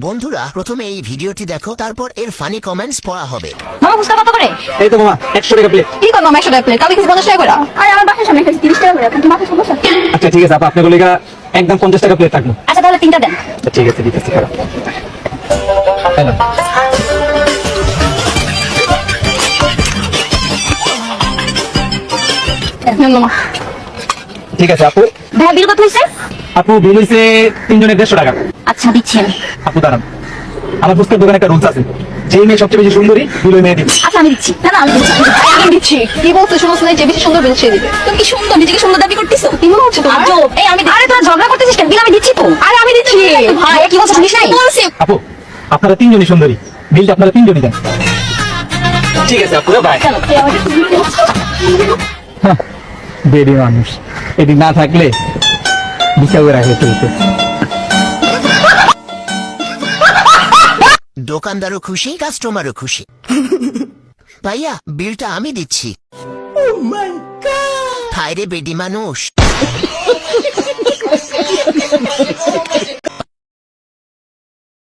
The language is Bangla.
বন্ধুরা প্রথমে এই ভিডিওটি দেখো, তারপর এর ফানি কমেন্টস পড়া হবে। মামা ফুচকা কত করে? এই তো মামা 100 টাকা প্লেট। কি কর মামা 100 টাকা প্লেট? কালকে কিছু 50 টাকা করে। আরে আমার বাসার সামনে খাইছি 30 টাকা করে। কিন্তু মাথা সমস্যা। আচ্ছা ঠিক আছে আপা, আপনার গলিগা একদম 50 টাকা প্লেট থাকবে। আচ্ছা তাহলে তিনটা দেন। ঠিক আছে ঠিক আছে। নেন মামা। ঠিক আছে আপু। ভাই বিল কত হইছে? আপু বিল হইছে 3 জনের 150 টাকা। আচ্ছা দিচ্ছি আমি। আপু দাঁড়ান, আমার ফুচকার দোকানে একটা রুলস আছে, যেই মেয়ে সবচেয়ে বেশি সুন্দরী বিল ওই মেয়ে দিবে। আচ্ছা আমি দিচ্ছি। না না আমি দিচ্ছি। আমি দিচ্ছি। কি বলছিস শুনছ না? যে বেশি সুন্দর বিল সে দিবে। তুমি কি সুন্দর নিজেকে সুন্দর দাবি করতেছো? কি মনে হচ্ছে তোমার? আজব। এই আমি আরে তোরা ঝগড়া করতেছিস কেন? বিল আমি দিচ্ছি তো। আরে আমি দিচ্ছি। ভাই কি বলছিস শুনিস নাই? বলছি। আপু আপনারা 3 জনই সুন্দরী, বিলটা আপনারা 3 জনই দেন। ঠিক আছে আপু, বাই। চলো এই আমাকে বেডি মানুষ এদিক না থাকলে বিচার করে রাখে চলতে। দোকানদারও খুশি, কাস্টমারও খুশি। ভাইয়া বিলটা আমি দিচ্ছি। হায় রে বেডি মানুষ।